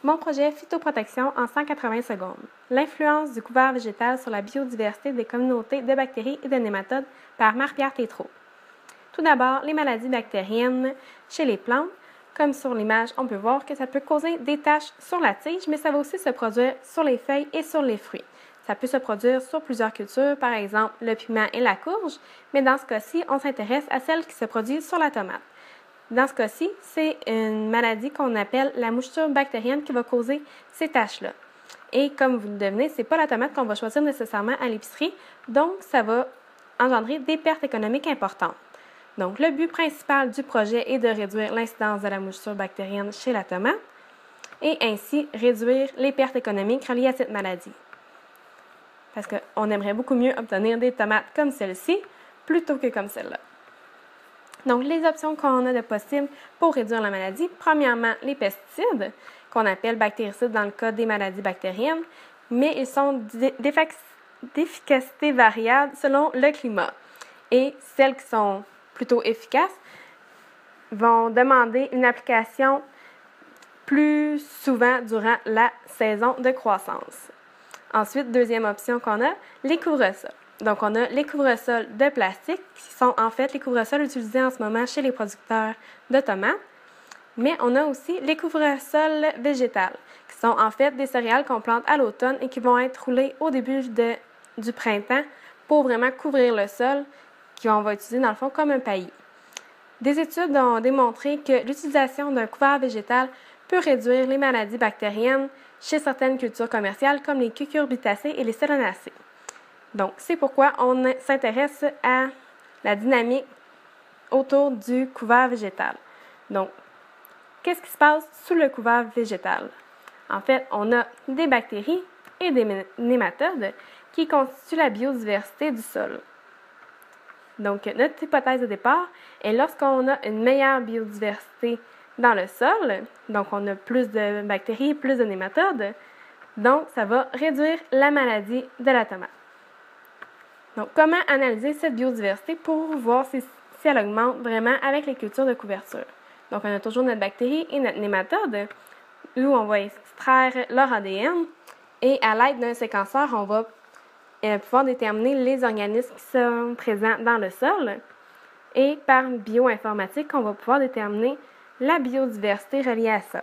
Mon projet Phytoprotection en 180 secondes. L'influence du couvert végétal sur la biodiversité des communautés de bactéries et de nématodes par Marie-Pierre Tétrault. Tout d'abord, les maladies bactériennes chez les plantes. Comme sur l'image, on peut voir que ça peut causer des taches sur la tige, mais ça va aussi se produire sur les feuilles et sur les fruits. Ça peut se produire sur plusieurs cultures, par exemple le piment et la courge, mais dans ce cas-ci, on s'intéresse à celle qui se produit sur la tomate. Dans ce cas-ci, c'est une maladie qu'on appelle la moucheture bactérienne qui va causer ces taches-là. Et comme vous le devinez, ce n'est pas la tomate qu'on va choisir nécessairement à l'épicerie, donc ça va engendrer des pertes économiques importantes. Donc, le but principal du projet est de réduire l'incidence de la moucheture bactérienne chez la tomate et ainsi réduire les pertes économiques reliées à cette maladie. Parce qu'on aimerait beaucoup mieux obtenir des tomates comme celle-ci plutôt que comme celle-là. Donc, les options qu'on a de possibles pour réduire la maladie, premièrement, les pesticides, qu'on appelle bactéricides dans le cas des maladies bactériennes, mais ils sont d'efficacité variable selon le climat. Et celles qui sont plutôt efficaces vont demander une application plus souvent durant la saison de croissance. Ensuite, deuxième option qu'on a, les couvre-sols. Donc, on a les couvre-sols de plastique, qui sont en fait les couvre-sols utilisés en ce moment chez les producteurs de tomates. Mais on a aussi les couvre-sols végétales, qui sont en fait des céréales qu'on plante à l'automne et qui vont être roulés au début du printemps pour vraiment couvrir le sol, qu'on va utiliser dans le fond comme un paillis. Des études ont démontré que l'utilisation d'un couvert végétal peut réduire les maladies bactériennes chez certaines cultures commerciales comme les cucurbitacées et les solanacées. Donc, c'est pourquoi on s'intéresse à la dynamique autour du couvert végétal. Donc, qu'est-ce qui se passe sous le couvert végétal? En fait, on a des bactéries et des nématodes qui constituent la biodiversité du sol. Donc, notre hypothèse de départ est lorsqu'on a une meilleure biodiversité dans le sol, donc on a plus de bactéries, plus de nématodes, donc ça va réduire la maladie de la tomate. Donc, comment analyser cette biodiversité pour voir si elle augmente vraiment avec les cultures de couverture? Donc, on a toujours notre bactérie et notre nématode, où on va extraire leur ADN, et à l'aide d'un séquenceur, on va pouvoir déterminer les organismes qui sont présents dans le sol. Et par bioinformatique, on va pouvoir déterminer la biodiversité reliée à ça.